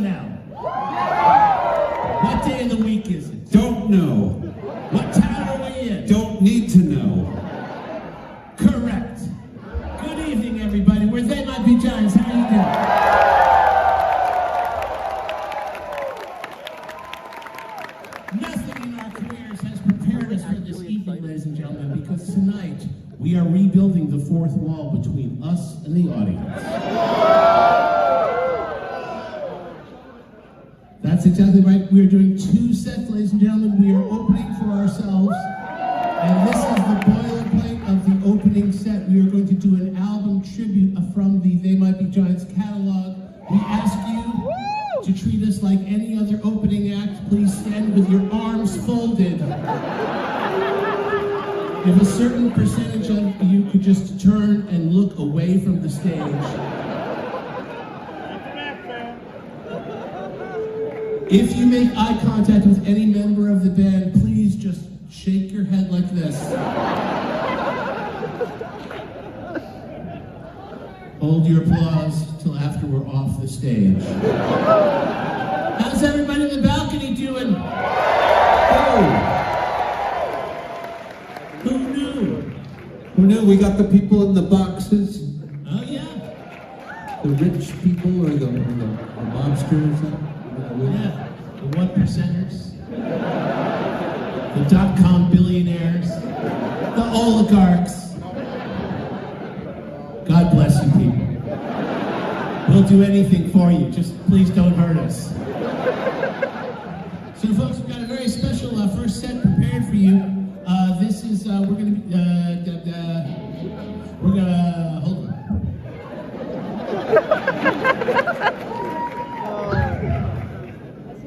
now. What day of the week is it? Don't know. What town are we in? Don't need to know. Correct. Good evening, everybody. We're They Might Be Giants. How are you doing? Nothing in our careers has prepared us for this evening, ladies and gentlemen, because tonight we are rebuilding the fourth wall between us and the audience. That's exactly right. We are doing two sets, ladies and gentlemen. We are opening for ourselves, and this is the boilerplate of the opening set. We are going to do an album tribute from the They Might Be Giants catalog. We ask you to treat us like any other opening act. Please stand with your arms folded. If a certain percentage of you could just turn and look away from the stage. If you make eye contact with any member of the band, please just shake your head like this. Hold your applause till after we're off the stage. How's everybody in the balcony doing? Oh! Who knew? Who knew? We got the people in the boxes. Oh yeah. The rich people or the mobsters. Yeah. The 1%ers. The .com billionaires. The oligarchs. God bless you people. We'll do anything for you. Just please don't hurt us. So folks, we've got a very special first set prepared for you. This is, we're going to be, hold on.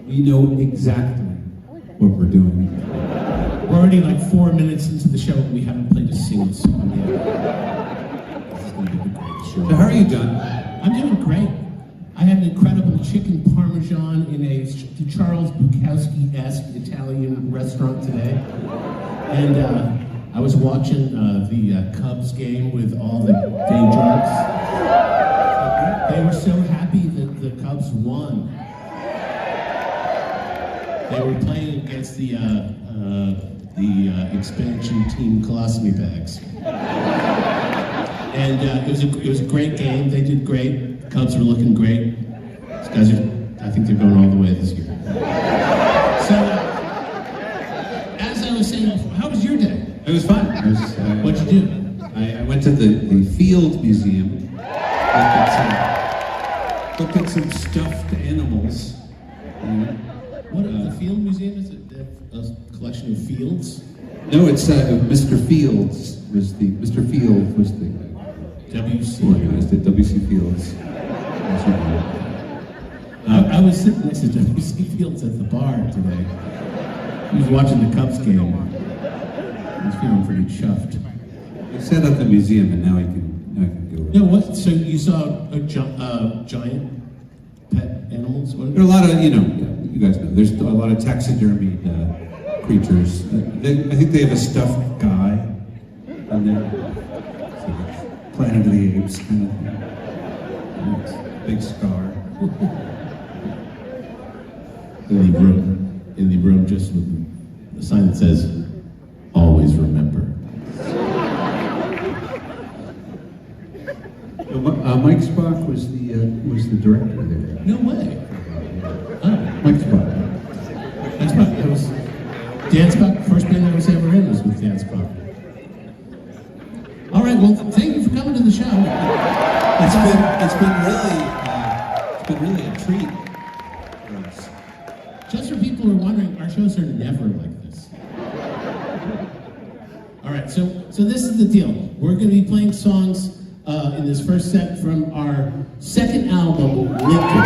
We know exactly what we're doing. We're already like 4 minutes into the show and we haven't played a single song yet. This is going to be a great show. So how are you, John? I'm doing great. I had an incredible chicken parmesan in a Charles Bukowski-esque Italian restaurant today. And I was watching the Cubs game with all the day drunks. They were so happy that the Cubs won. They were playing against the expansion team Colostomy Bags. And it was a great game. They did great. The Cubs were looking great. These guys I think they're going all the way this year. So, as I was saying, how was your day? It was fun. What'd you do? I went to the Field Museum. Looked at some stuffed animals. What the Field Museum is? It a collection of fields? No, it's Mr. Fields was the WC. organized at W.C. Fields. I was sitting next to W.C. Fields at the bar today. He was watching the Cubs game. I was feeling pretty chuffed. I set up the museum, and now I can go. Yeah, what? So you saw a giant pet animals? What There are a lot of, you guys know, there's a lot of taxidermied creatures. I think they have a stuffed guy on there. It's like Planet of the Apes kind of thing. Big scar. In the room, just with a sign that says, "Always remember." Mike Spock was the director there. No way. Oh, Mike Spock. Dan Spock. That was Dan Spock. First band I was ever in was with Dan Spock. All right. Well, thank you for coming to the show. It's been really a treat for us. Just for people who are wondering, our shows are never like this. All right. So this is the deal. We're going to be playing songs in this first set from our second album, Lincoln.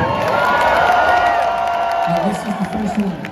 Now, this is the first one.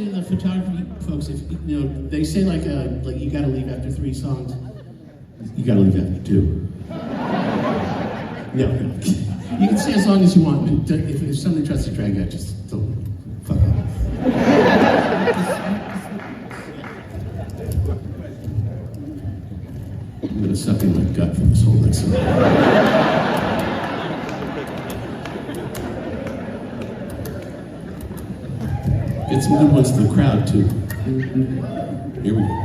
say to the photography folks, if you know, they say like you got to leave after 3 songs. You got to leave after 2. No, you can stay as long as you want, but if somebody tries to drag you out, just don't fuck off. I'm gonna suck in my gut for this whole next song. Get some good ones to the crowd, too. Here we go.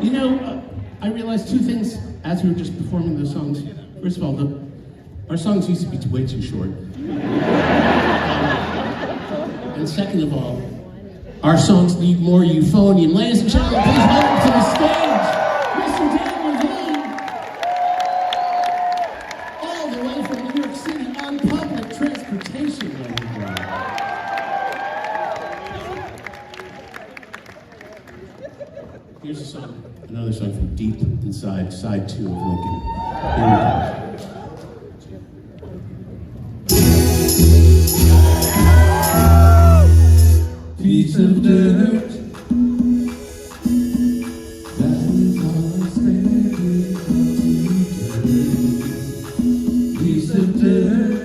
You know, I realized 2 things as we were just performing those songs. First of all, our songs used to be way too short. And second of all, our songs need more euphonium. Ladies and gentlemen, please welcome to the stage, Mr. Dan Levine. All the way from New York City on public transportation. Here's a song, another song from deep inside side 2 of Lincoln. Here we go. Piece of dirt. That is all I stand with. Piece of dirt.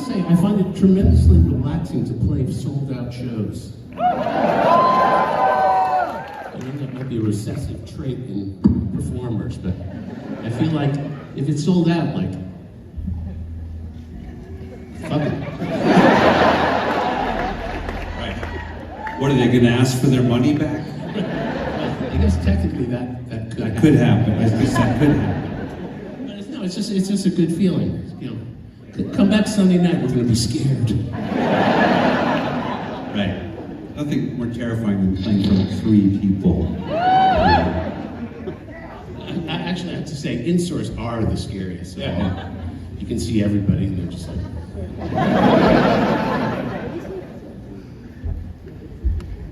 say, I find it tremendously relaxing to play sold-out shows. I think that might be a recessive trait in performers, but I feel like if it's sold out, like, fuck it. Right. What, are they going to ask for their money back? I guess technically that could happen. I guess that could happen. But no, it's just a good feeling. You know, come back Sunday night, we're going to be scared. Right. Nothing more terrifying than playing for like 3 people. Actually, I have to say, in-stores are the scariest. Yeah. You can see everybody, and they're just like...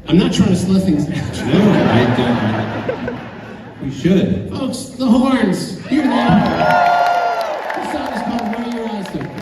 I'm not trying to slow things down. No, I don't. We should. Folks, the horns, here now. This song is called Where Your Eyes Don't Go.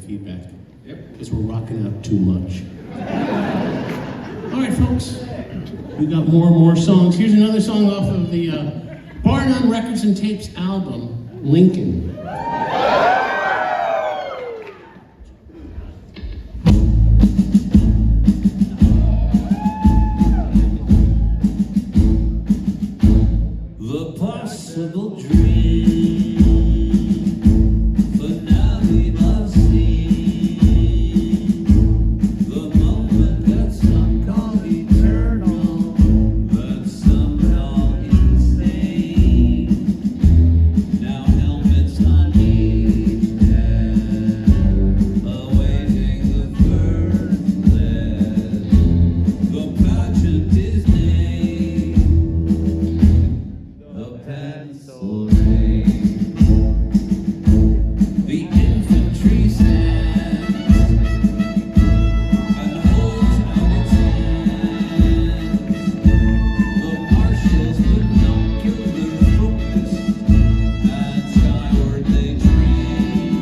feedback. Yep. Because we're rocking out too much. All right, folks. We got more and more songs. Here's another song off of the Bar None Records and Tapes album, Lincoln. The possible dream, but now we must see the moment that some call eternal, that some call insane. Now helmets on each head, awaiting the first lead. The pageant is named the pencil ray. The infantry stands and holds out its hands. The marshals binocular focus and skyward they dream.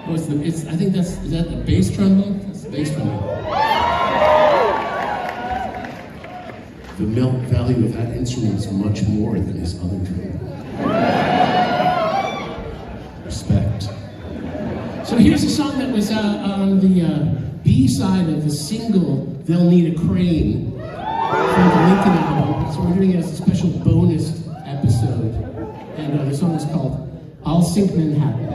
Oh, I think is that the bass trombone? That's the bass trombone. The value of that instrument is much more than his other trombone. Respect. So here's a song that was on the B side of the single, They'll Need a Crane, from the Lincoln album. So we're doing it as a special bonus episode. And the song is called I'll Sink Manhattan.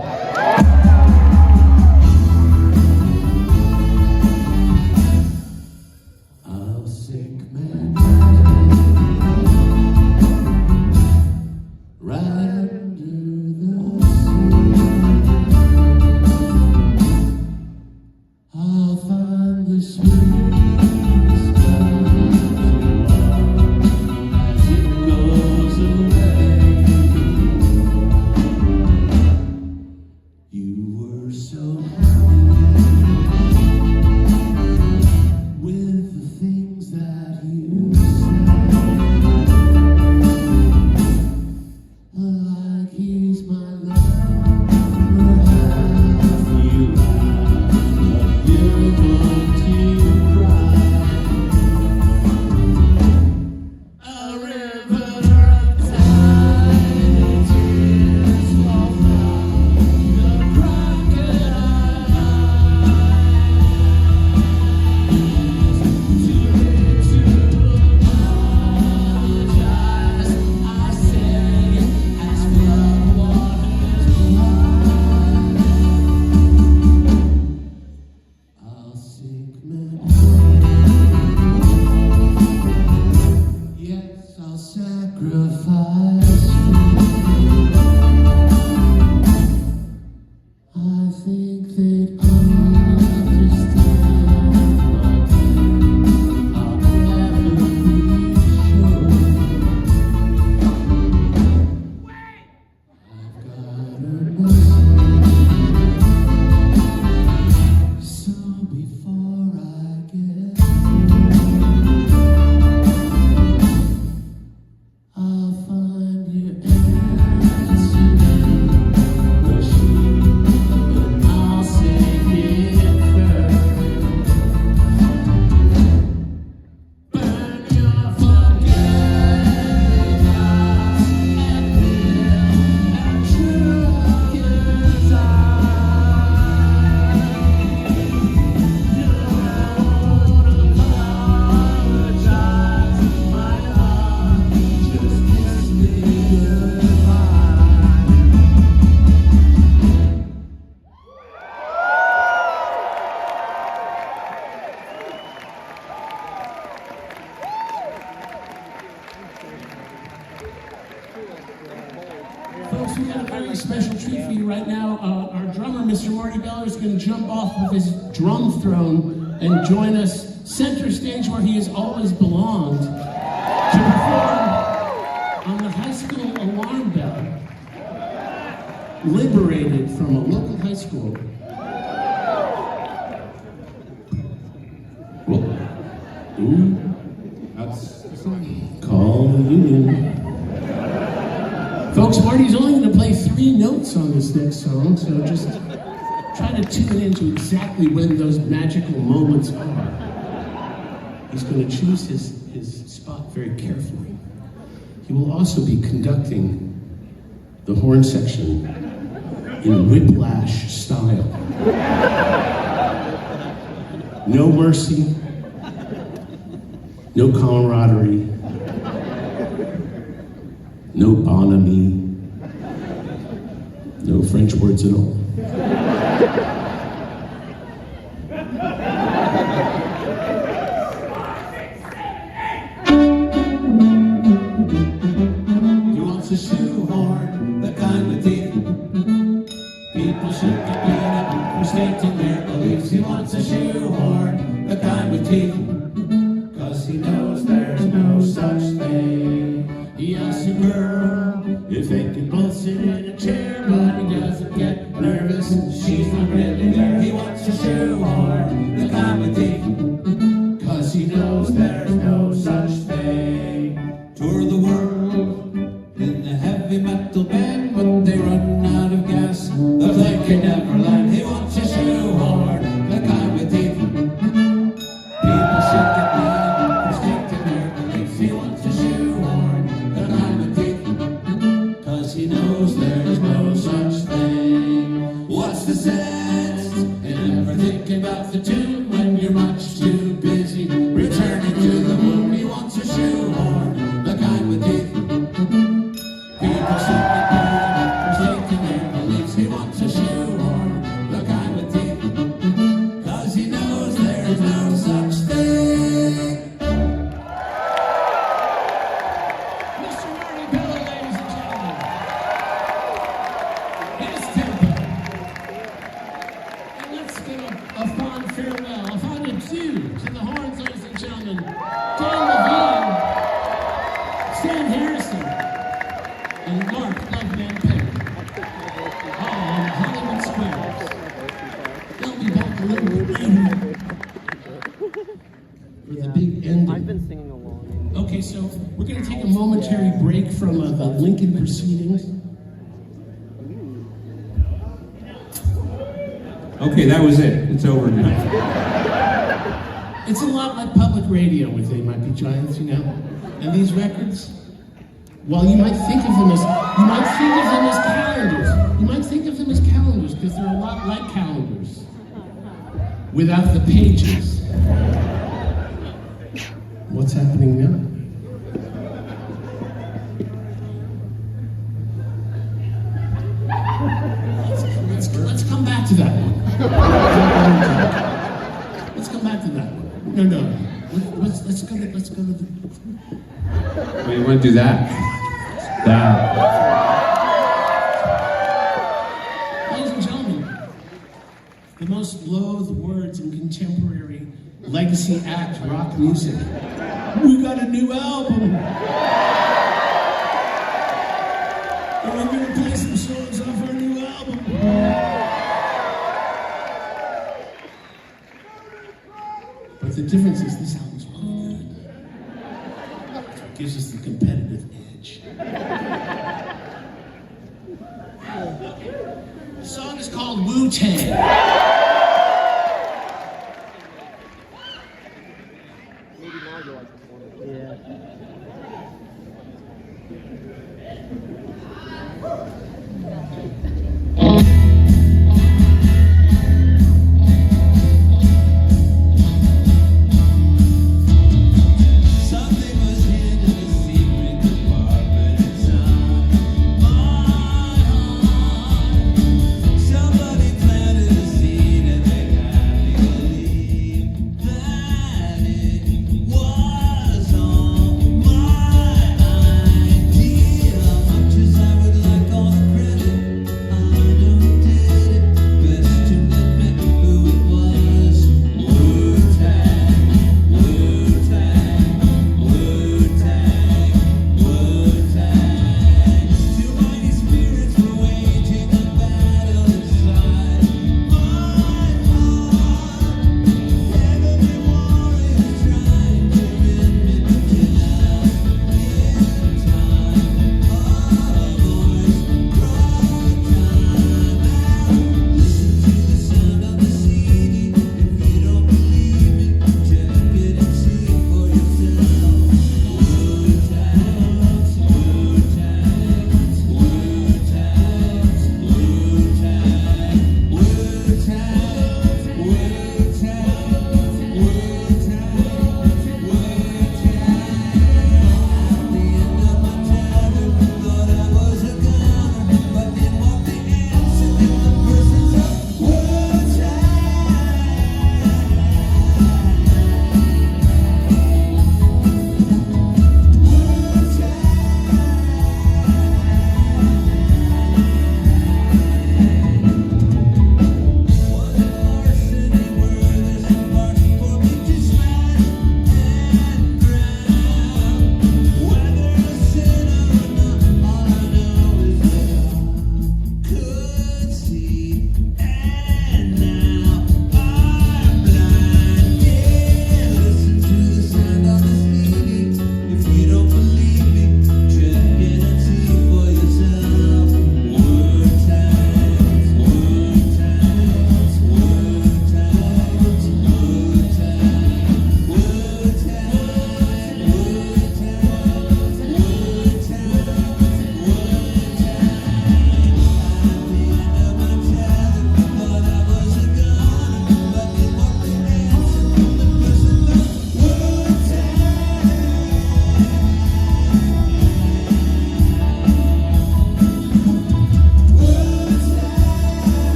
I'll sink Manhattan right under the sea. I'll find the sweetest spot as it goes away. You were so with the things that you said, like he's my lover, half you laugh, but you're going to cry. A river of tiny tears fall down the crocodile eyes. Too late to apologize. I say, as flood waters rise, I'll sink Manhattan. Yes, I'll sacrifice you. I think that I understand my pain. I'll never be sure. I've got a message. So before I get I'll find your answer machine, but I'll sing it first. Burn your forgetting eyes and live at true Hawkins' eyes. No, I won't apologize. My heart just kiss me goodbye. Folks, we got a very special treat for you right now. Our drummer, Mr. Marty Beller, is going to jump off of his drum throne and join us center stage where he has always belonged to perform on the high school alarm bell, liberated from a local high school. Ooh, That's call the union. Folks, Marty's only going to play 3 notes on this next song, so just try to tune into exactly when those magical moments are. He's going to choose his spot very carefully. He will also be conducting the horn section in whiplash style. No mercy, no camaraderie, no bonhomie, no French words at all. He wants a shoehorn, the kind with teeth. People should get beat up for stating their beliefs. He wants a shoehorn, the kind with teeth. 'Cause he knows there's no such thing. He asks a girl if they can both sit in a chair, but he doesn't get nervous. She's not really there. He wants a shoehorn, the kind with teeth. 'Cause he knows there's no such thing. Tour the world in the heavy metal band, but they run out of gas. The plane can never land. He wants out the tune when you're much too busy returning to the moon. He wants a shoehorn, the kind with teeth. People simply mistaken their beliefs. He wants a shoehorn, the kind with teeth. 'Cause he knows there's no such thing. Mr. Marty Bell, ladies and gentlemen. His tempo. And let's give a fond farewell, a fond adieu to the horns, ladies and gentlemen. Dan Levine, Stan Harrison, and Mark Loveman Pick. All on Hollywood Squares. They'll be back a little bit later for the big ending. I've been singing along. Okay, so we're going to take a momentary break from the Lincoln proceedings. Okay, that was it. It's over now. It's a lot like public radio with They Might Be Giants, you know? And these records, well, you might think of them as calendars. You might think of them as calendars because they're a lot like calendars without the pages. What's happening now? Let's come back to that one. Let's come back to that one. No. Let's go to the. Wait, you want to do that? That. Ladies and gentlemen, the most loathed words in contemporary legacy act rock music. We got a new album. And we're going to play some songs off our new album. But the difference is this album's really good. That's what gives us the competitive edge. The song is called Wu-Tang. Maybe now you like this one. Yeah. Something was hidden in the secret compartment inside my heart. Somebody planted a seed.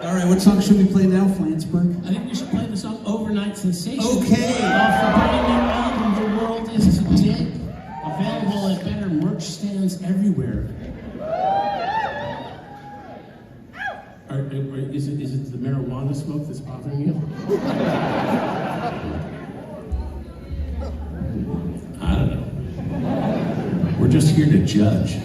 All right, what song should we play now, Flansburgh? I think we should play the song Overnight Sensation. Okay. Off the brand new album, The World Is Today. Available at better merch stands everywhere. Is it the marijuana smoke that's bothering you? I don't know. We're just here to judge.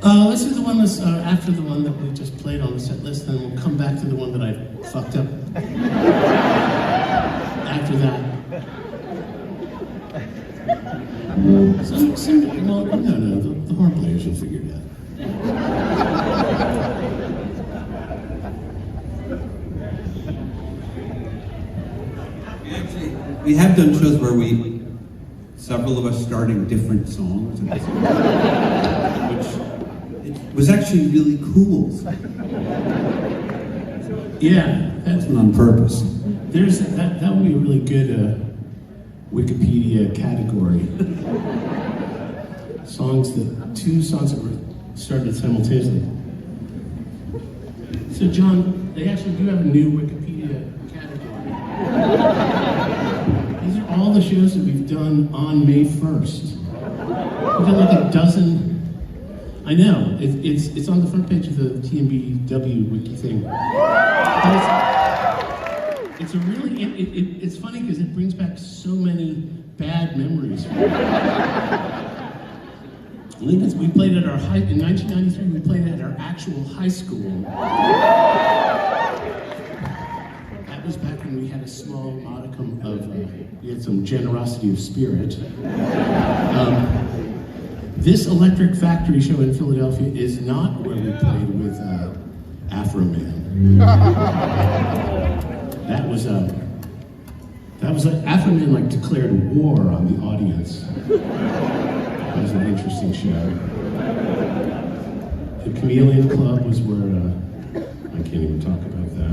Let's do the one that's after the one that we just played on the set list, then we'll come back to the one that I fucked up after that. Well, no, the horn players will figure it out. We have done shows where we several of us starting different songs, which it was actually really cool. Yeah, That wasn't on purpose. that would be a really good Wikipedia category. Two songs that were started simultaneously. So John, they actually do have a new Wikipedia category. These are all the shows that we've done on May 1st. We've done like a dozen. I know, it's on the front page of the TMBW wiki thing. It's a really, it's funny because it brings back so many bad memories. We played at in 1993, we played at our actual high school. That was back when we had a small modicum of, we had some generosity of spirit. This Electric Factory show in Philadelphia is not where we played with Afro Man. That was Afro Man like declared war on the audience. That was an interesting show. The Chameleon Club was where I can't even talk about that.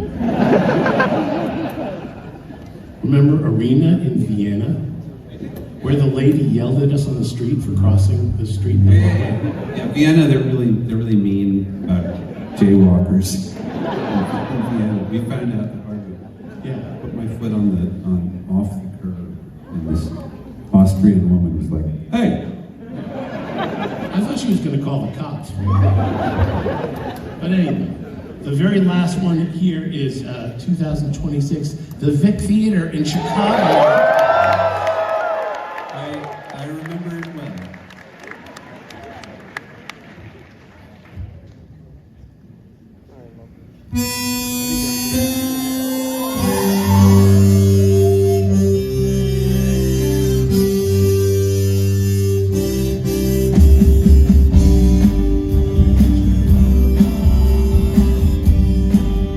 Remember Arena in Vienna, where the lady yelled at us on the street for crossing the street? Yeah, Vienna, they're really mean about jaywalkers. In Vienna, we found out the hard way. Yeah. I put my foot on off the curb, and this Austrian woman was like, "Hey!" I thought she was going to call the cops. But anyway, the very last one here is 2026, the Vic Theater in Chicago. I remember it well.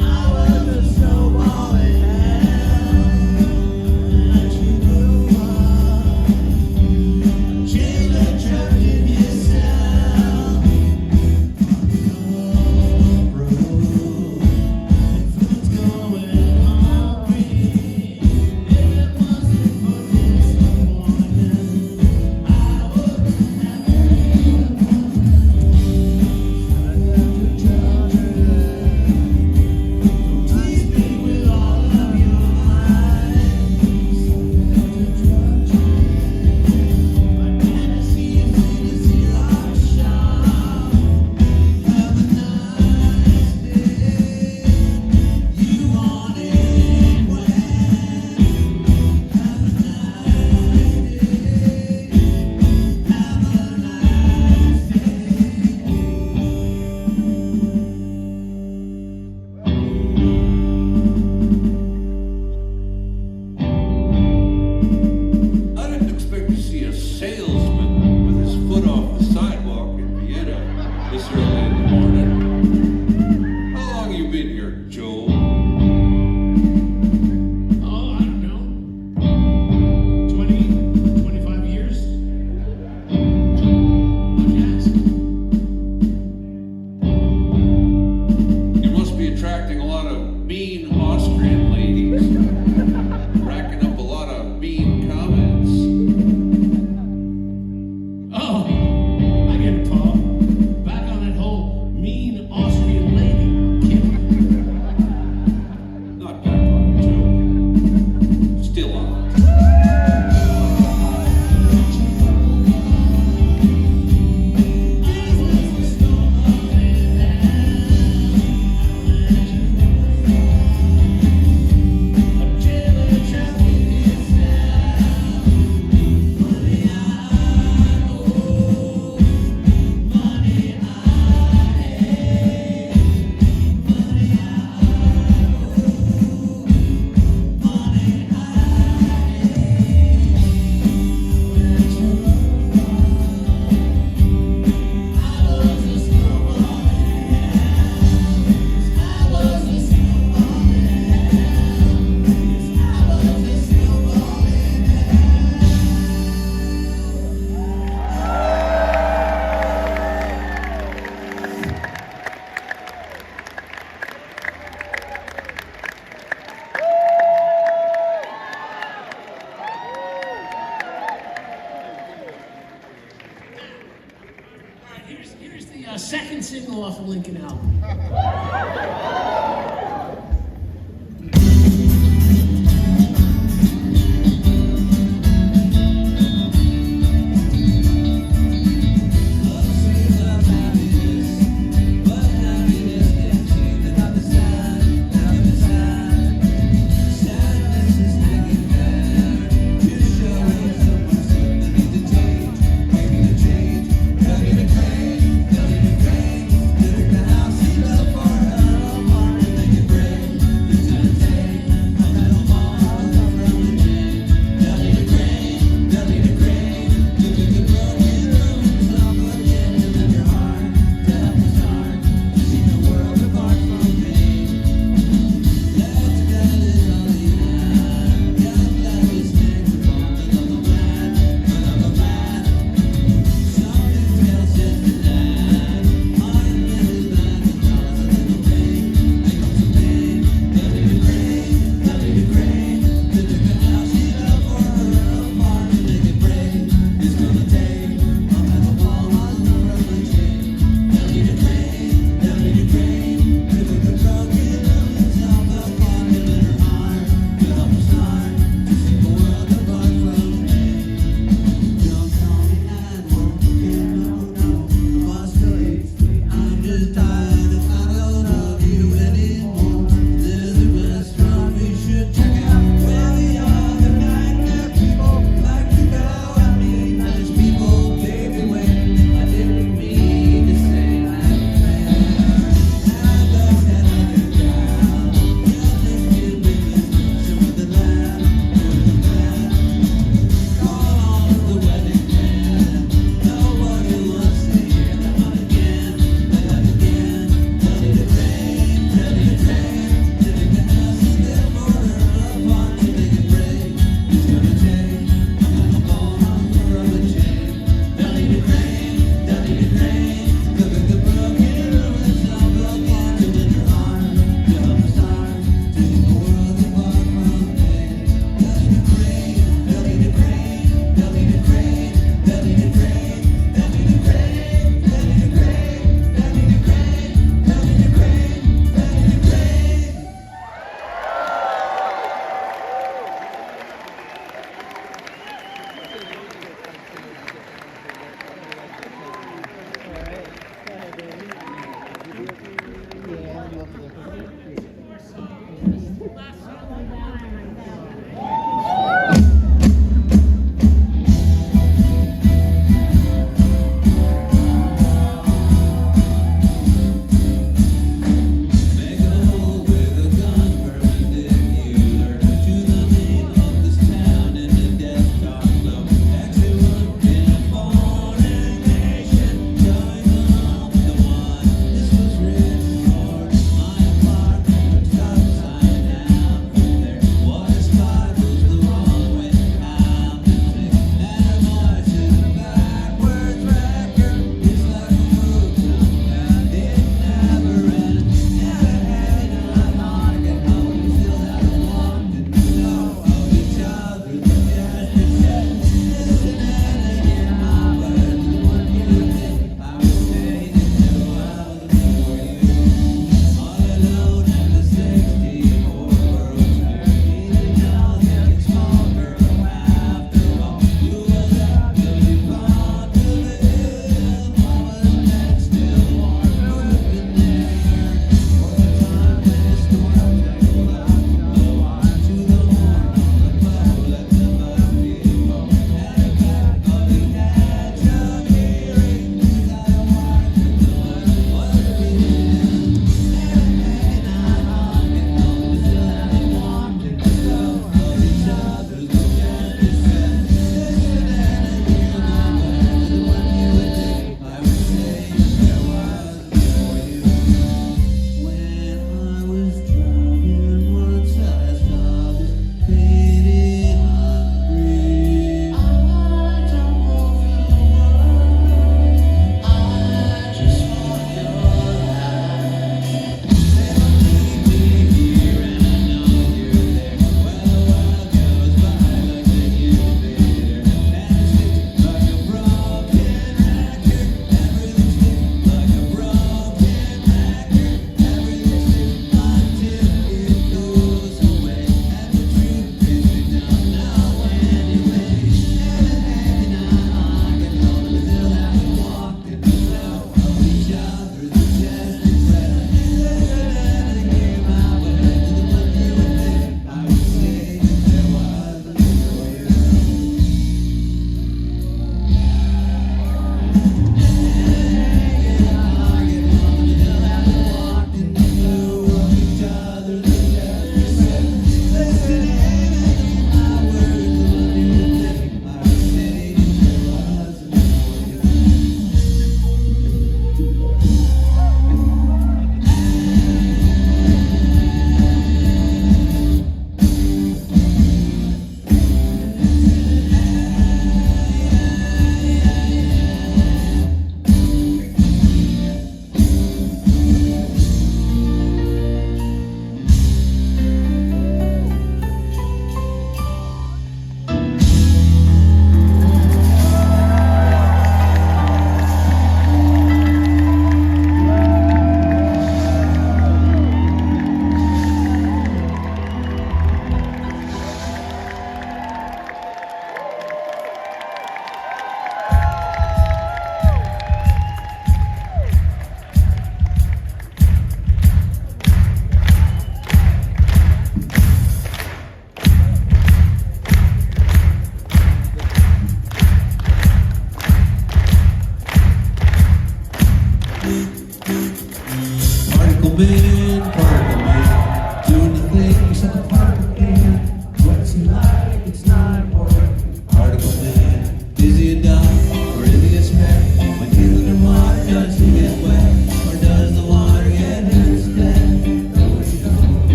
I was a snowball in hell. single off the Lincoln album. House is built for her.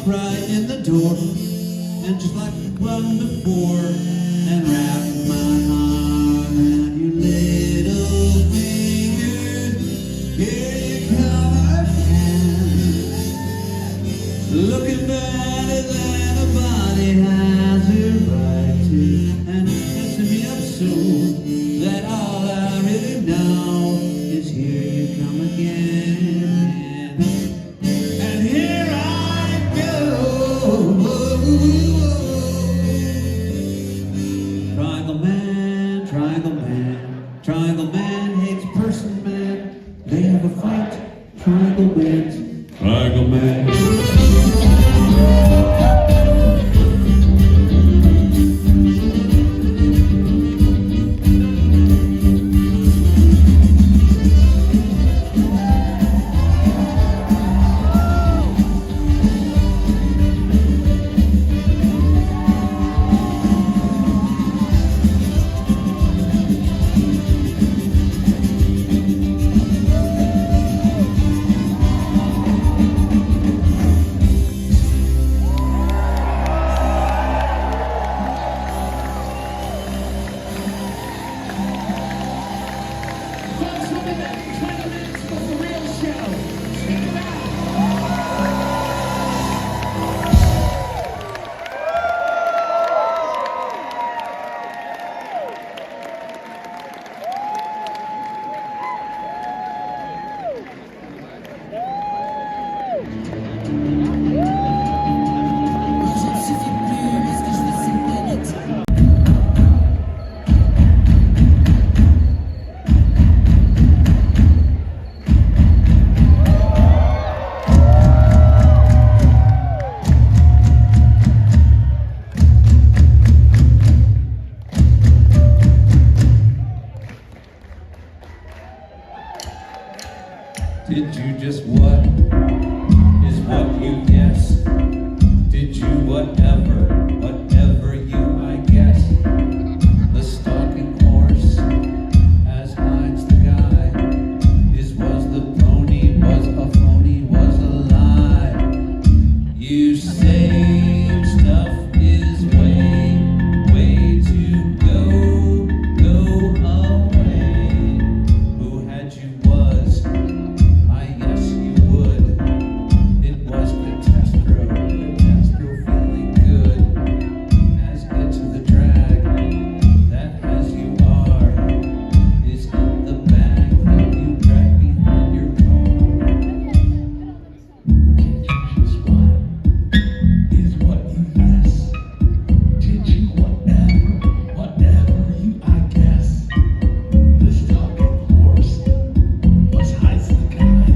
right in the door, and just like one before, and wrapped my arm around your little finger. Here you come again, looking better than a body has a right to, and messing me up so that all I really know is here you come again. And here I go. Triangle man, triangle man, triangle man hates person man. They have a fight, triangle wins, triangle man. Did you just what is what you guess? Did you whatever you I guess? The stalking horse as hides the guy. His was the pony, was a phony, was a lie. You say stuff is way to go away. Who had you was yes, you would. It was catastrophe feeling good. As into the drag that as you are is in the bag that you drag behind your car. Just what is what you guess? Did you whatever you I guess? This talking horse was hides the guy.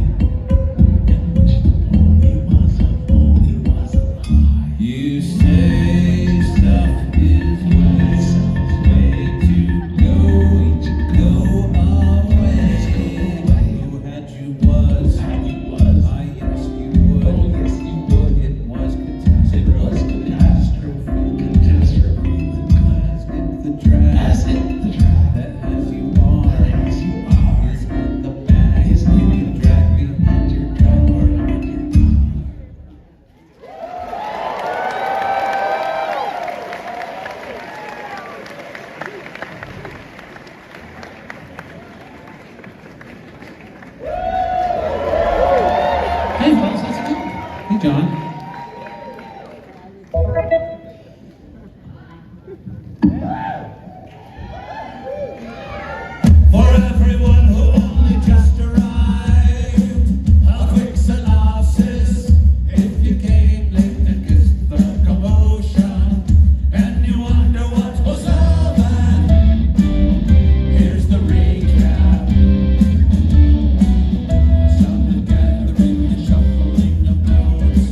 You say stuff is way to go away. Who had you was, I yes you would. It was catastrophe. As in the drag that as you are is in the bag. You drag behind your car. Hey, fellas, how's it going? Hey, John. For everyone who only just arrived, a quick synopsis. If you came late, then kiss the commotion, and you wonder what was all that. Here's the recap. Sound and gathering and shuffling of notes.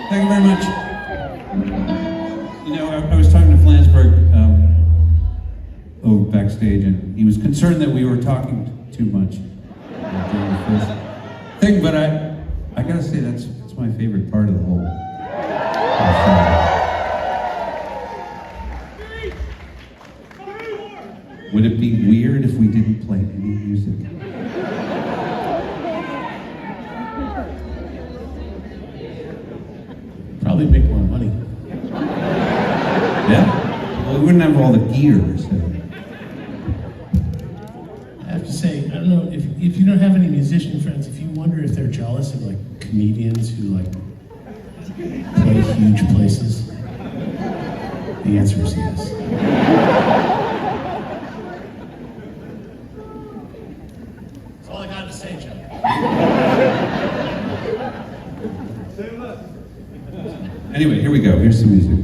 Thank you very much. You know, I was talking to Flansburgh over backstage, and he was concerned that we were talking too much during the first thing, but I gotta say that's my favorite part of the whole song. Would it be weird if we didn't play any music? Probably make more money. Yeah? Well, we wouldn't have all the gear. So. I have to say, I don't know, if you don't have any musician friends, if you wonder if they're jealous of like comedians who like play huge places, the answer is yes. That's all I got to say, Joe. Anyway, here we go. Here's some music.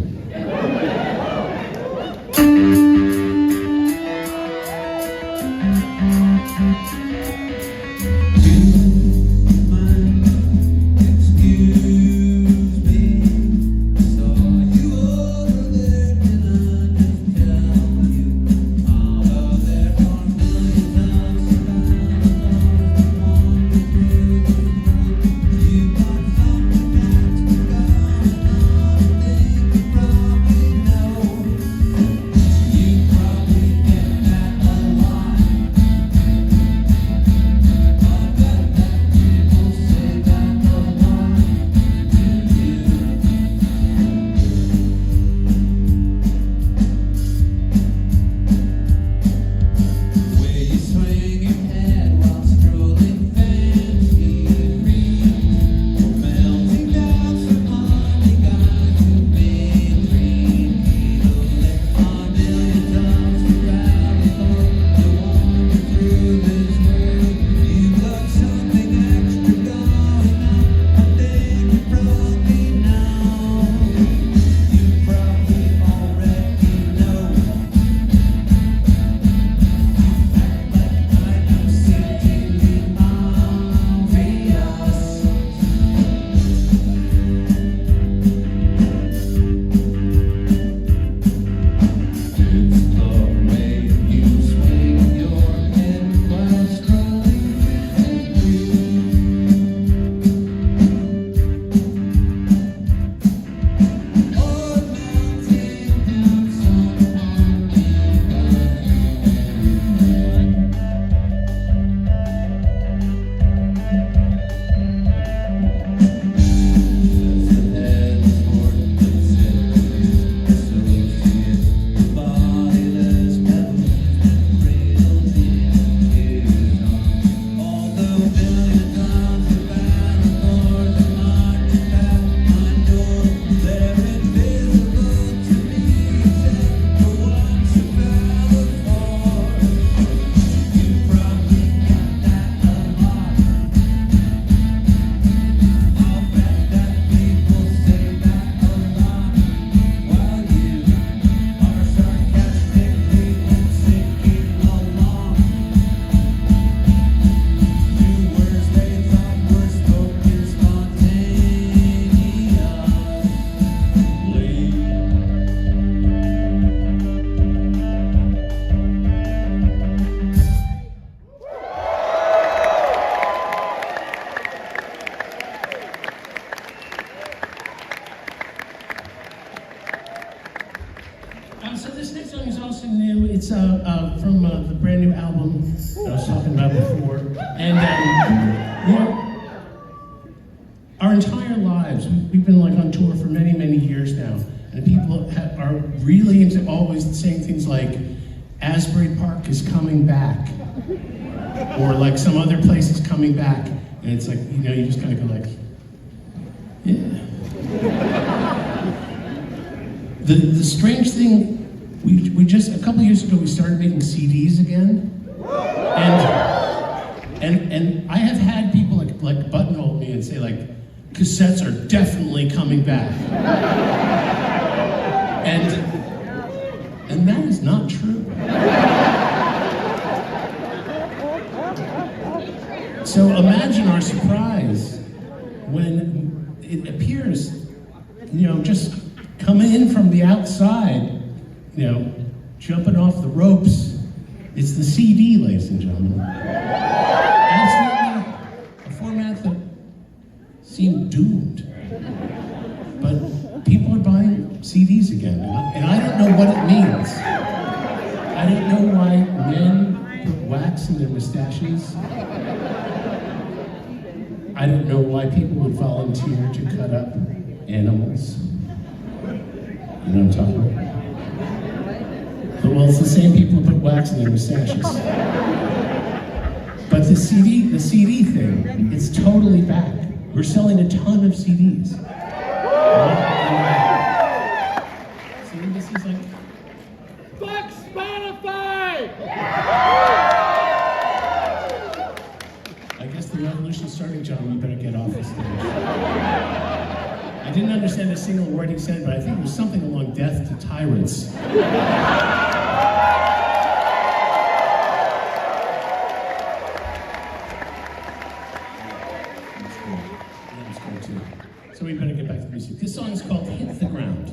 So this next song is also new. It's from the brand new album that I was talking about before. And you know, our entire lives, we've been like on tour for many, many years now. And people are really into always saying things like, Asbury Park is coming back. Or like some other place is coming back. And it's like, you know, you just kind of go like, yeah. The strange thing, we just, a couple years ago, we started making CDs again. And I have had people like buttonhole me and say like, cassettes are definitely coming back. And that is not true. So imagine our surprise when it appears just coming in from the outside, jumping off the ropes. It's the CD, ladies and gentlemen. Absolutely a format that seemed doomed. But people are buying CDs again, and I don't know what it means. I don't know why men put wax in their mustaches. I don't know why people would volunteer to cut up animals. You know what I'm talking about? Well, it's the same people who put wax in their mustaches. But the CD thing, it's totally back. We're selling a ton of CDs. See, this is like... Fuck Spotify! I guess the revolution's starting, John. We better get off the stage. I didn't understand a single word he said, but I think it was something along death to tyrants. So we better get back to the music. This song is called Hit the Ground.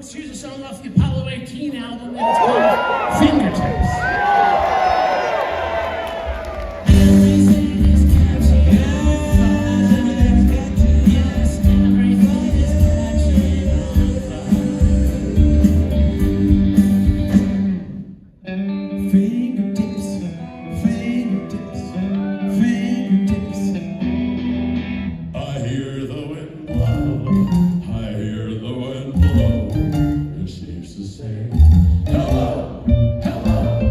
Here's a song off the Apollo 18 album, and it's called Fingertips. Hello, hello.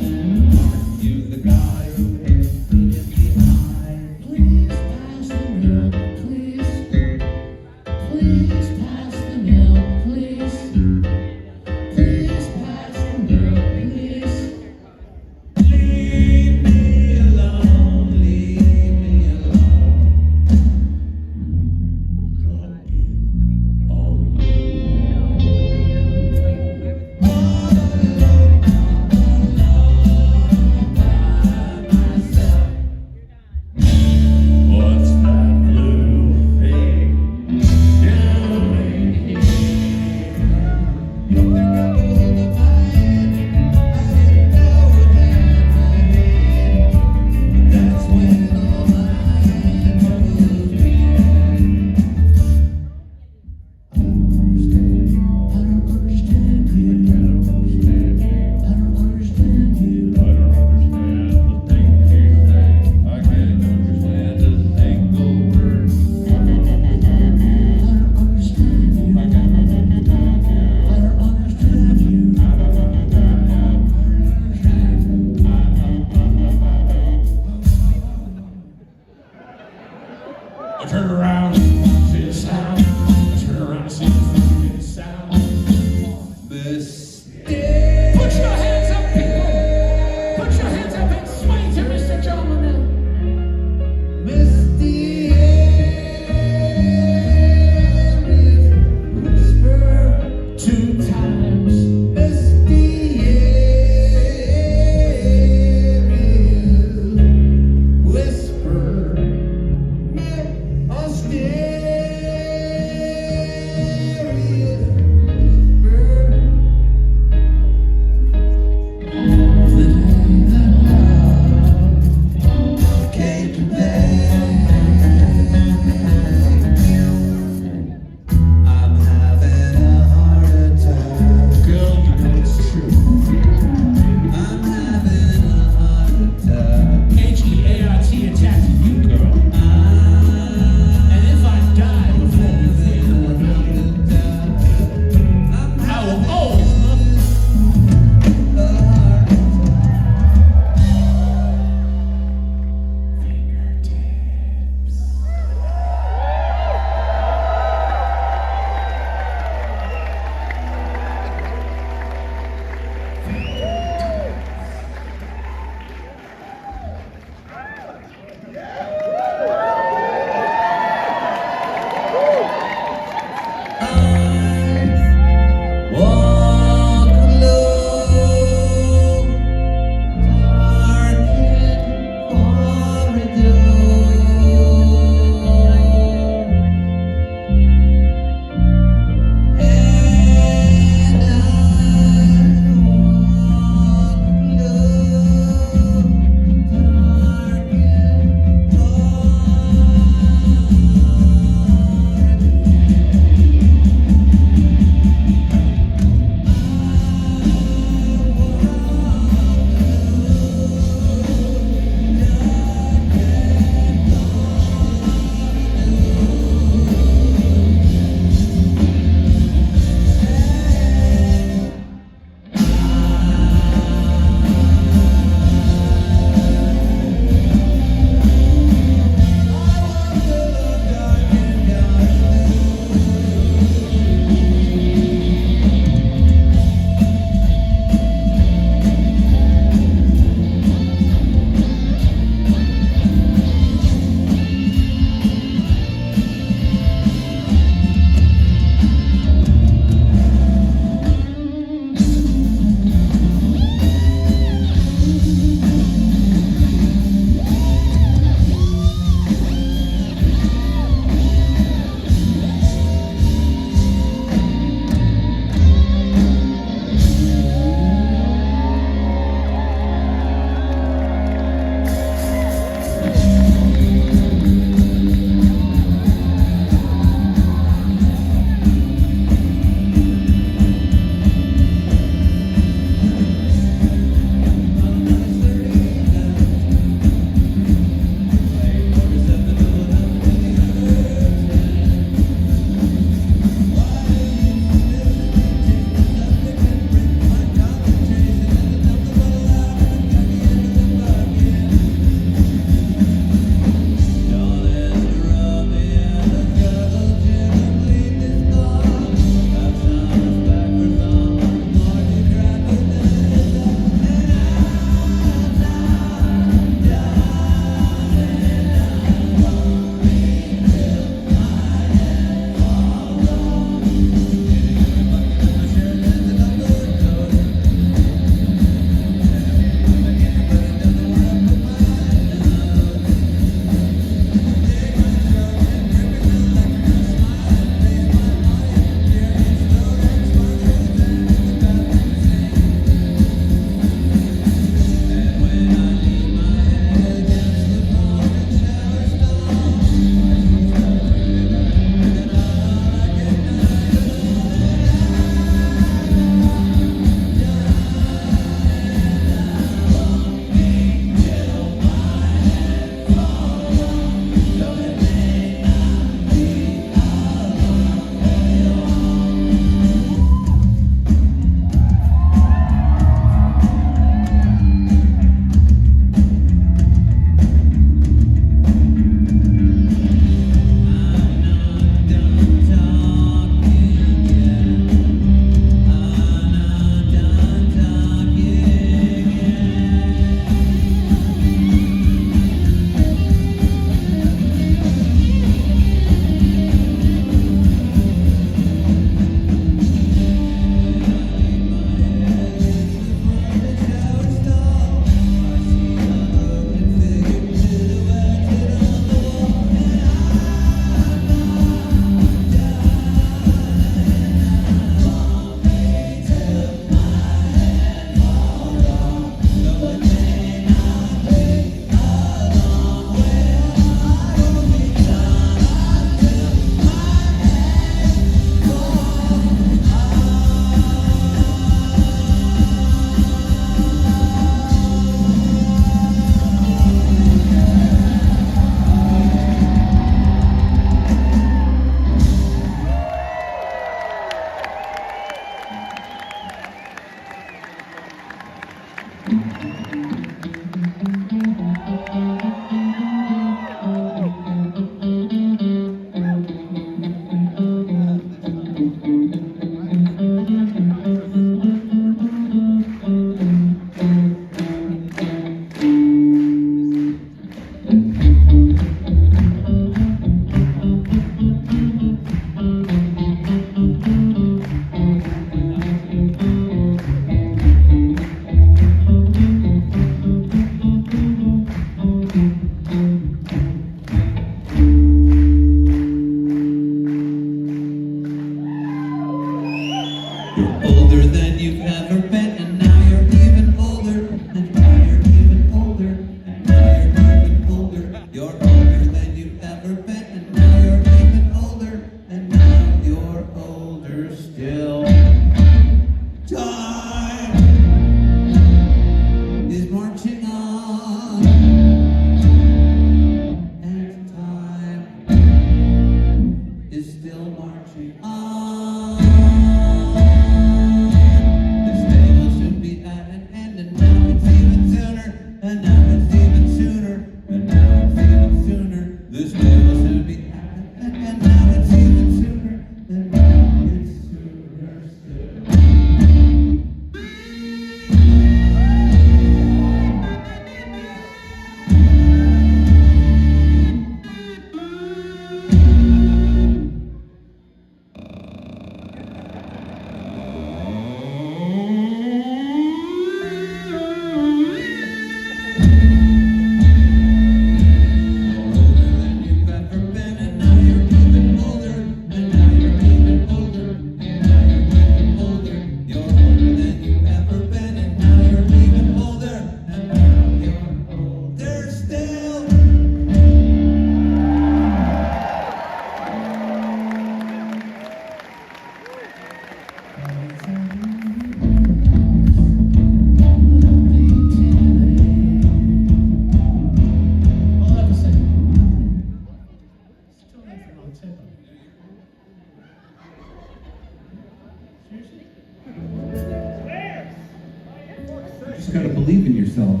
just gotta believe in yourself.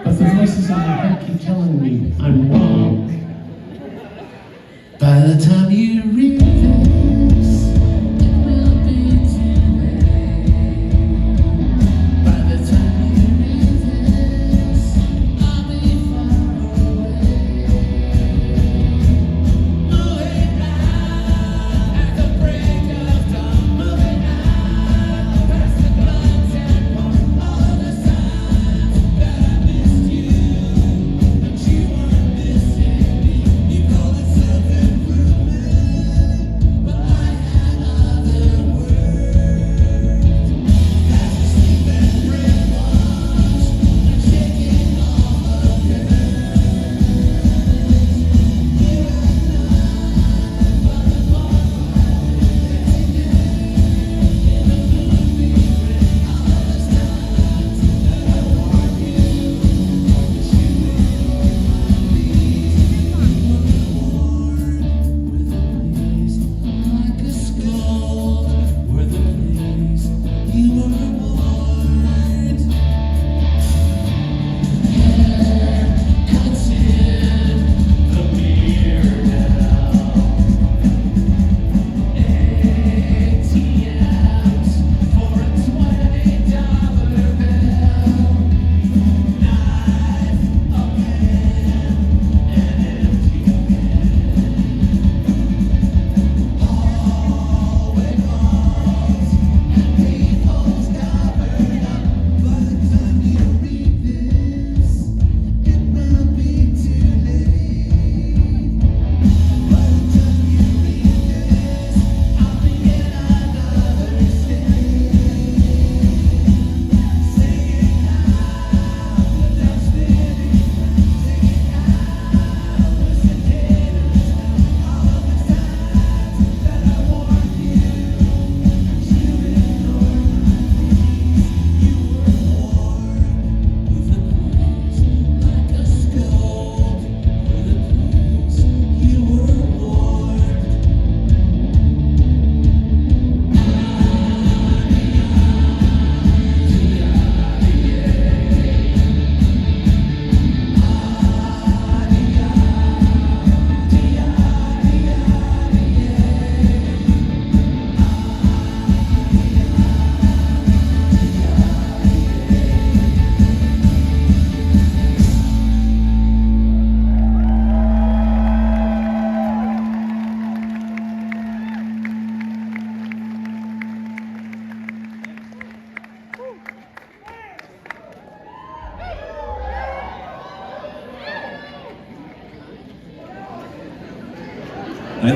But the voices in my head keep telling me I'm wrong. By the time you read this, it will be too late. By the time you read this, I'll be far away. Moving out at the break of dawn. Moving out past the glance and porn. All of the signs that I missed you, but you weren't missing me. You called it self-improvement.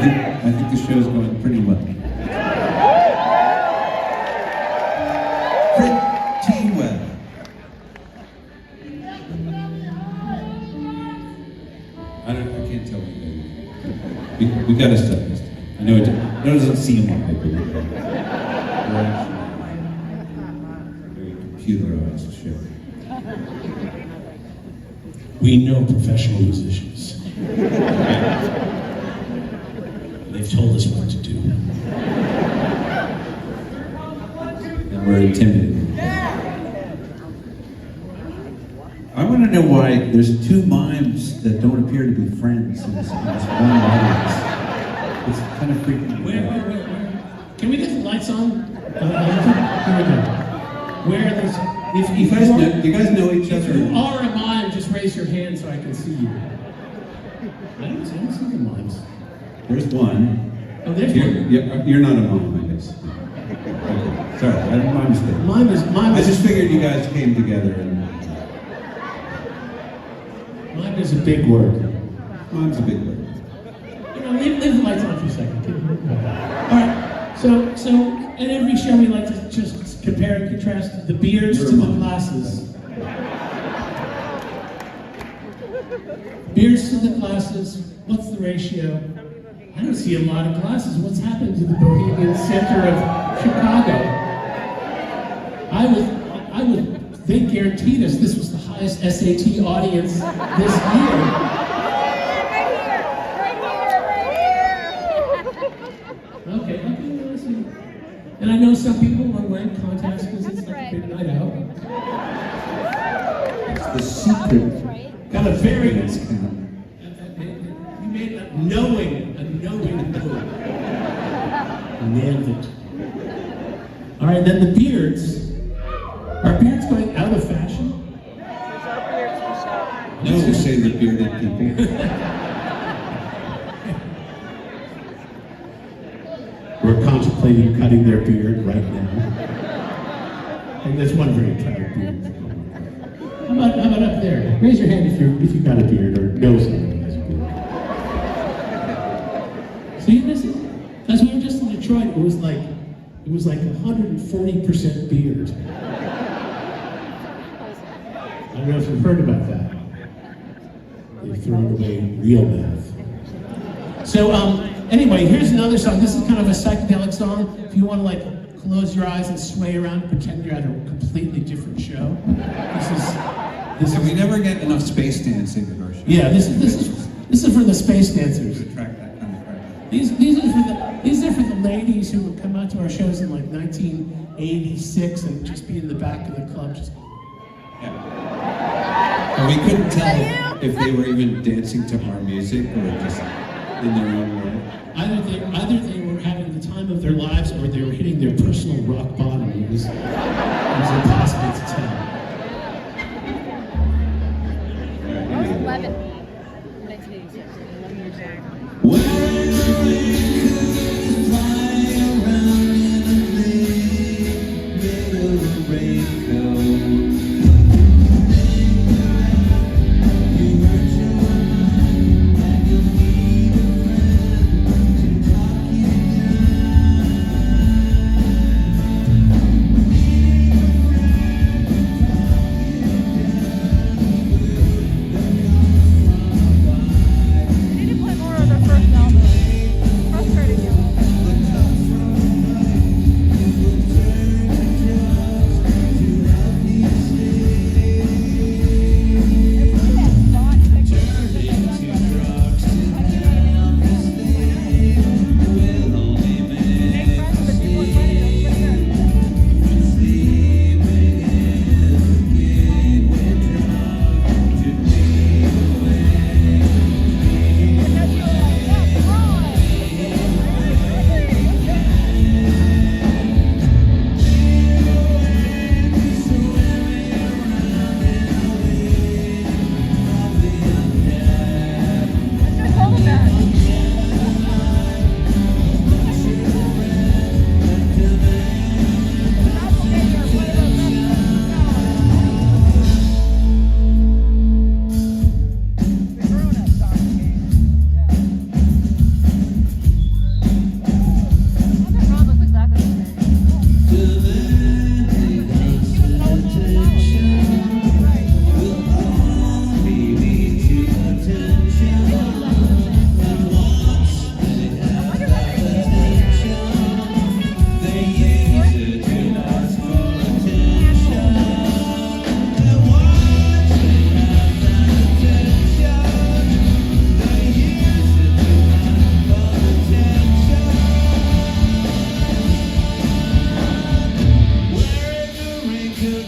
I think the show's going pretty well. Pretty well. I can't tell you. We gotta start this. I know it doesn't seem like it, but we're actually a very computerized show. We know professional musicians. They've told us what to do. And we're intimidated. I want to know why there's two mimes that don't appear to be friends in this one audience. It's kind of freaking me out. Where? Can we get the lights on? Here we go. Where there's... If Do you guys know each If other? you are a mime, just raise your hand so I can see you. I don't see the mimes. There's one. Oh, there's one. You're not a mime, I guess. Okay. Sorry, my mistake. Mime I is... just figured you guys came together and... Mime is a big word. Mime's a big word. You know, leave the lights on for a second. All right. So in every show we like to just compare and contrast the beards to the glasses. Beards to the glasses. What's the ratio? I don't see a lot of glasses. What's happened to the bohemian center of Chicago? I would think guaranteed us this was the highest SAT audience this year. Okay, listen. And I know some people are wearing contacts because it's like a big night out. It's the secret. Got a very Discount. You made a knowing move. Nailed it. All right, then the beards. Are beards going out of fashion? No, we say the bearded people. We're contemplating cutting their beard right now. And there's one very attractive beard. How about up there? Raise your hand if you've got a beard or know somebody who has a beard. See, this is, as we were just in Detroit, it was like 140% beard. I don't know if you've heard about that. They've thrown away real math. So anyway, here's another song. This is kind of a psychedelic song. If you want to like close your eyes and sway around, pretend you're at a completely different show. This We is never get enough space dancing at our show. yeah. This is for the space dancers. Attract that kind of crowd. These are for the ladies who would come out to our shows in like 1986 and just be in the back of the club. Just, And we couldn't tell if they were even dancing to our music or just in their own way. either they were having the time of their lives or they were hitting their personal rock bottom. It was impossible to tell. I was 11. 1986. 11 years old. Wearing a raincoat, flying around in a plane made of a raincoat. You hurt your mind and you need a friend to talk you down. Need a friend to talk you down. They need to play more of their first album. Frustrating you.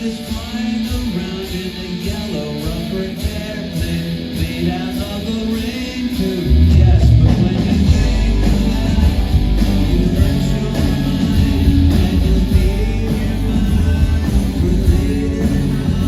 is flying around in a yellow rubber airplane made out of a raincoat. Yes, but when you think of that, you hurt your mind and you'll leave your mind for later on.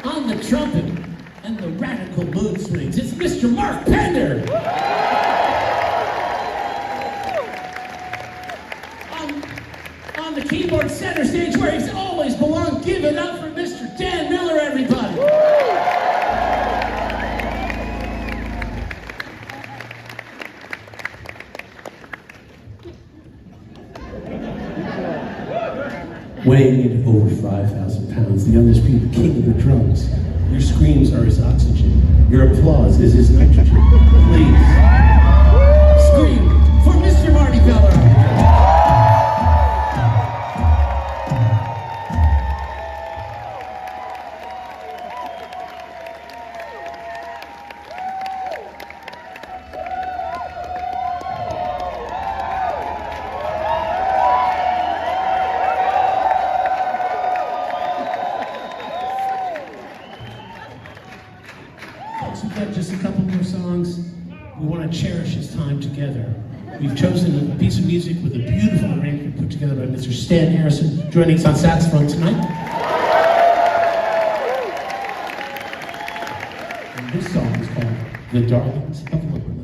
On the trumpet and the radical mood swings, it's Mr. Mark Pender. On the keyboard center stage where he's always belonged, give it up for Mr. Dan Miller, everybody. Weighing over 5,000 pounds, the undisputed king of the drums. Your screams are his oxygen. Your applause is his nitrogen. Please, scream for Mr. Marty Feller. We've got just a couple more songs. We want to cherish this time together. We've chosen a piece of music with a beautiful arrangement put together by Mr. Stan Harrison, joining us on saxophone tonight. And this song is called The Darlings of Lumberland.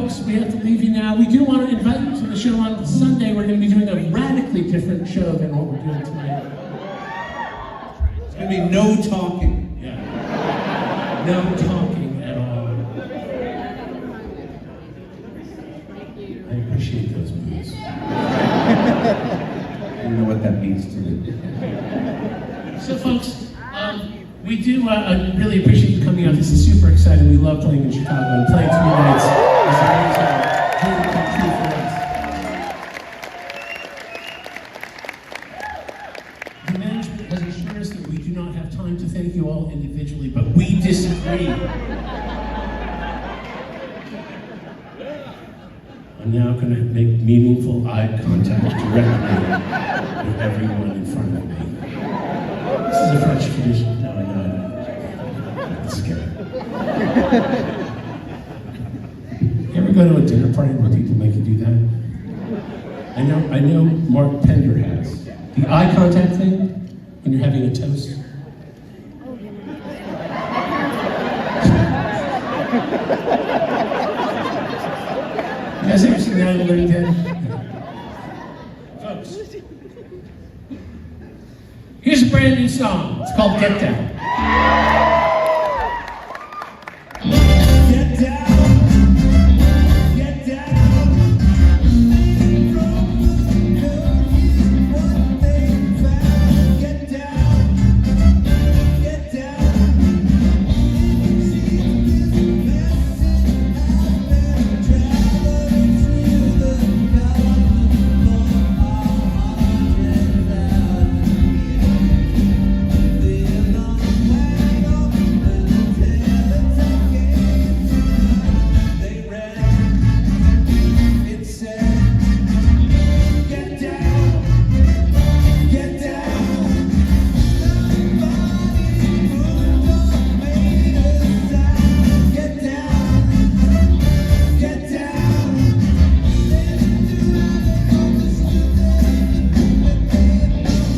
folks, we have to leave you now. We do want to invite you to the show on Sunday. We're going to be doing a radically different show than what we're doing tonight. There's going to be no talking. Yeah. No talking at all. I appreciate those moves. I don't know what that means to me. So, folks, we do really appreciate you coming out. This is super exciting. We love playing in Chicago and playing 3 nights. It's amazing. Dream come true for us. The management has assured us that we do not have time to thank you all individually, but we disagree. I'm now going to make meaningful eye contact directly with everyone in front of me. This is a French tradition. No, I know. It's scary. You ever go to a dinner party where people make you do that? I know Mark Pender has. The eye contact thing when you're having a toast. You guys ever seen that in Living Dead? Folks, here's a brand new song. It's called Get Down. Get down, get down. What they found. Get down, get down. See this message out there, traveling through the cosmos for 100,000 years. Living on a wagon until it's okay. They read it said, get down, get down. Somebody moved on, made a sound. Get down, get down. They didn't do nothing, understood everything that they had done.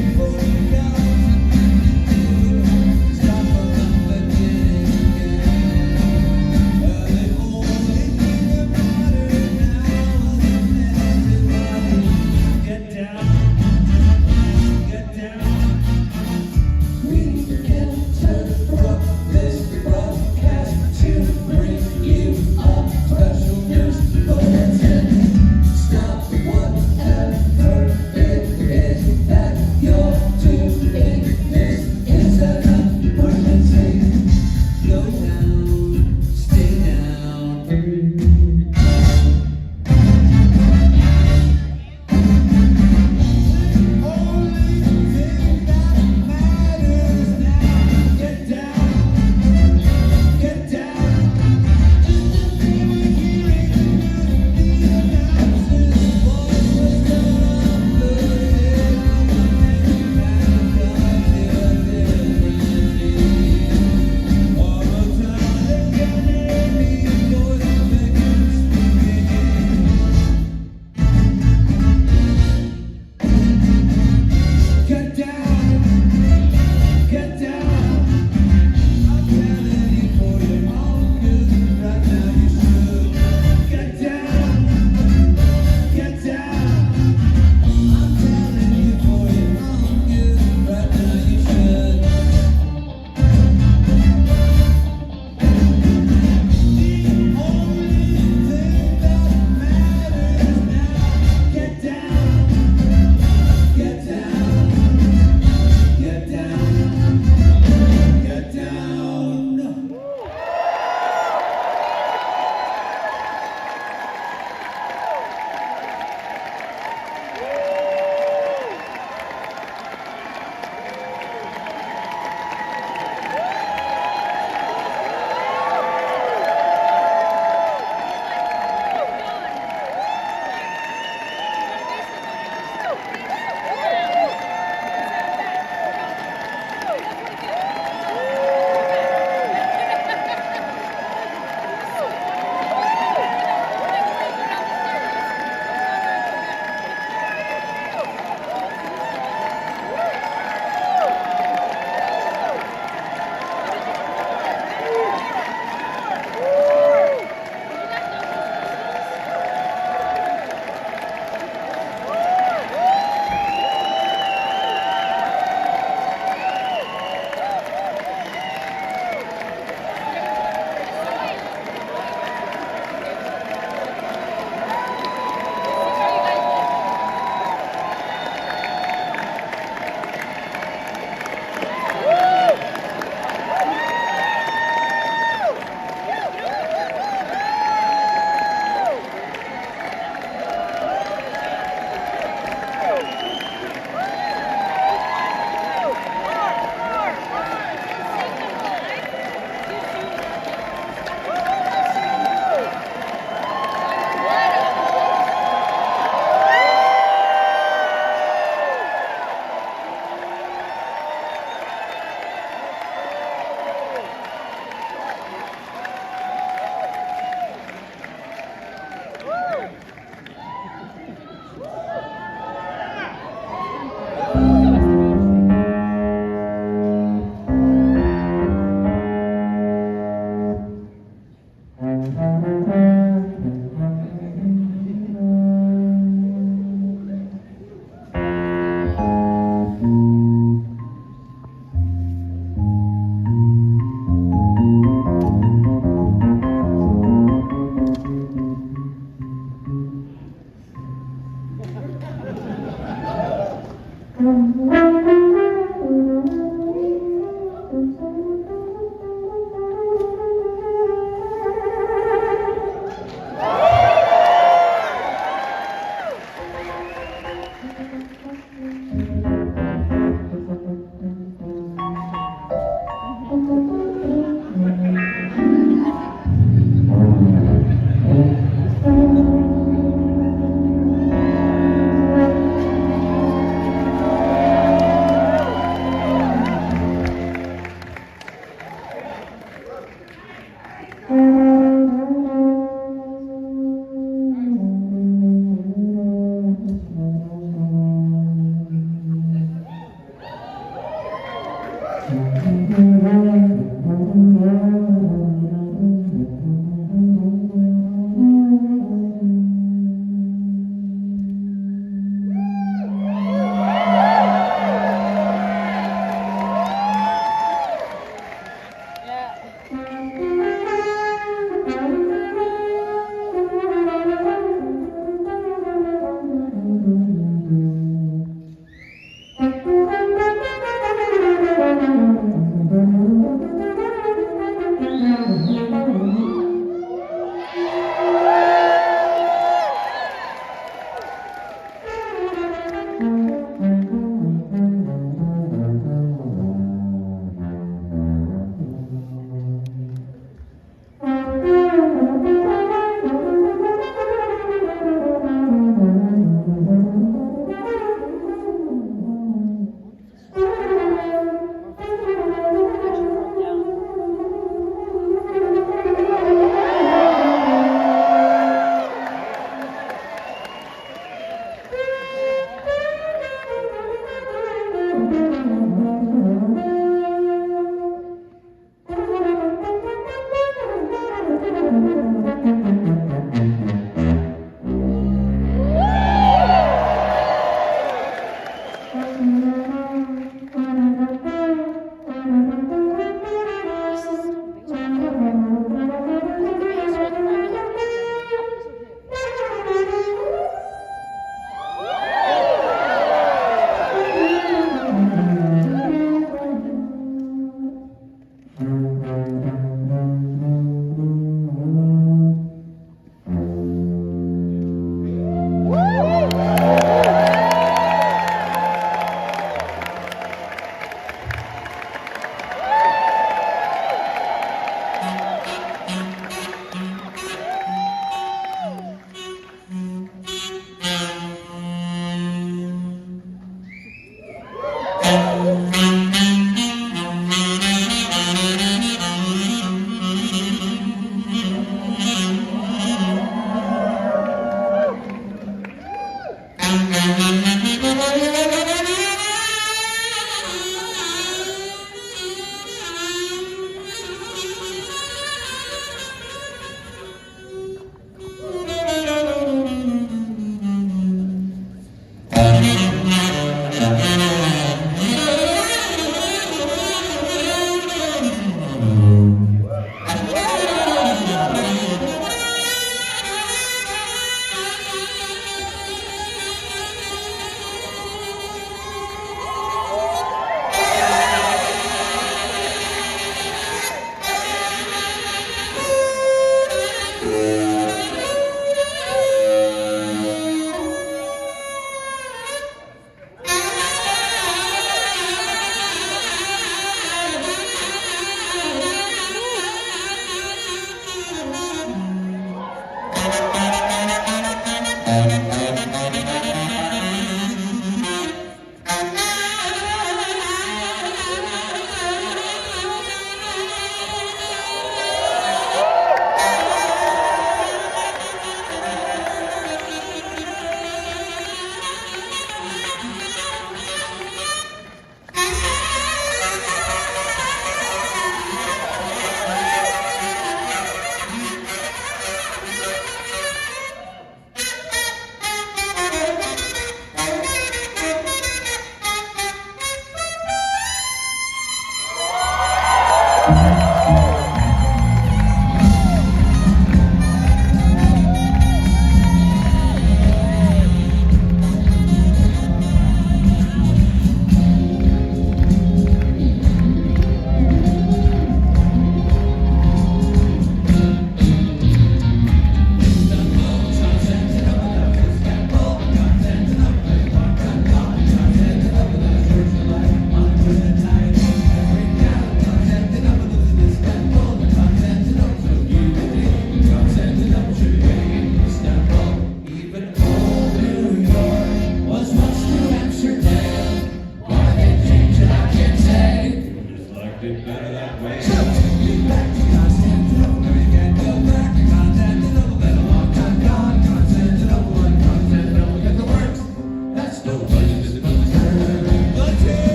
Before you got to stop from the beginning again. The only thing that mattered now was everybody get down, get down. We interrupt this broadcast to bring you a special news bulletin. Stop whatever it is that you're doing. This is an emergency. Go down, stay down. Only thing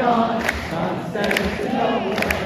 on Constantinople.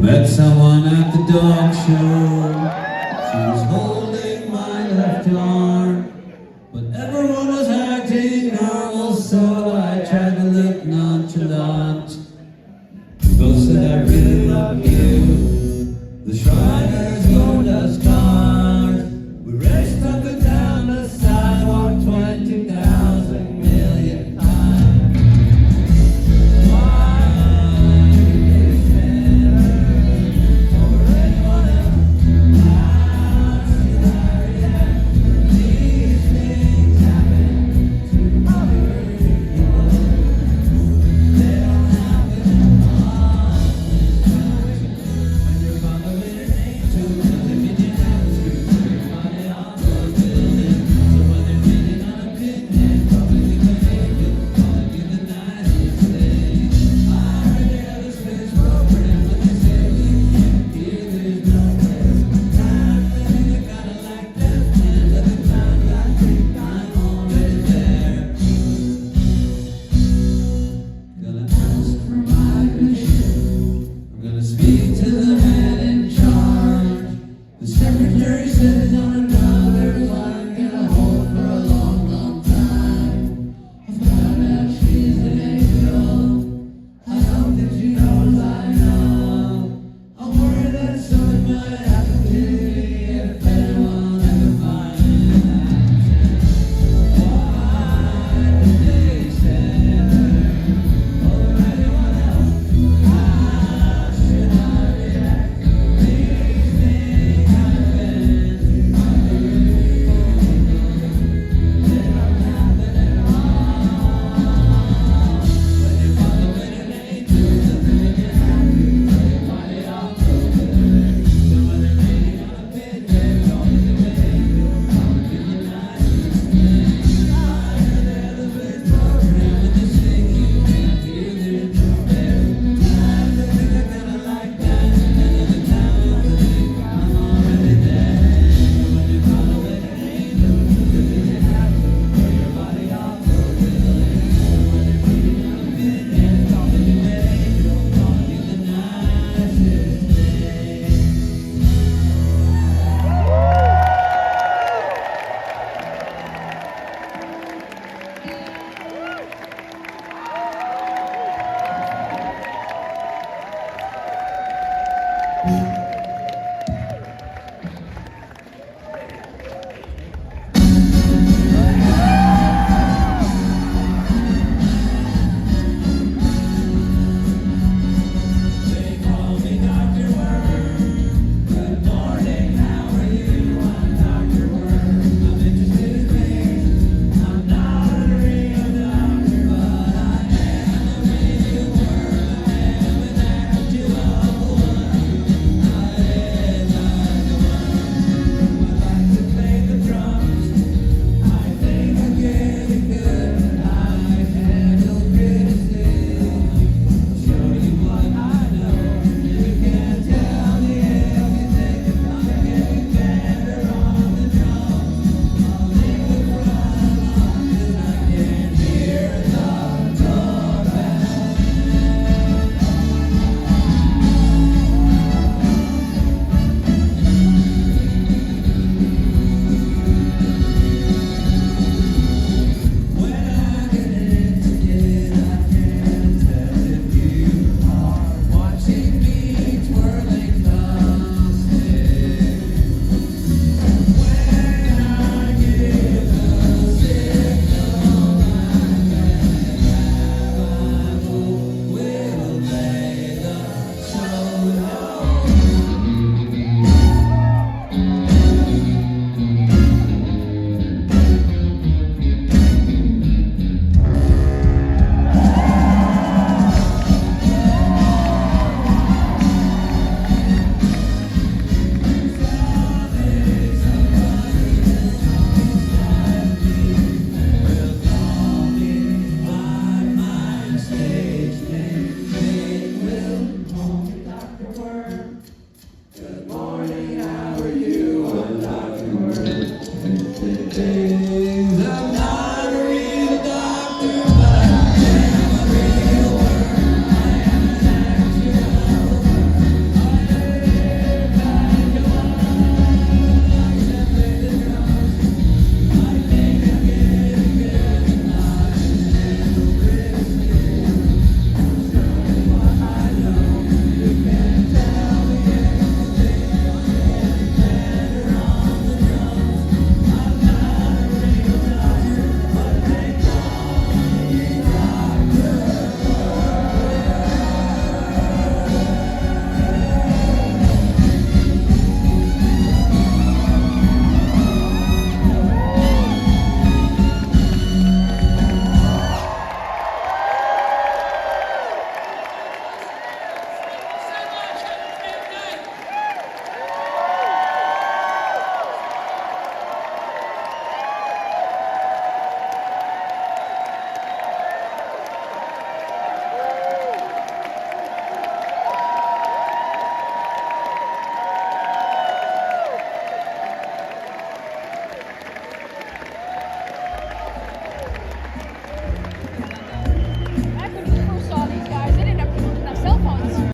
Met someone at the dog show. She was holding my left arm, but everyone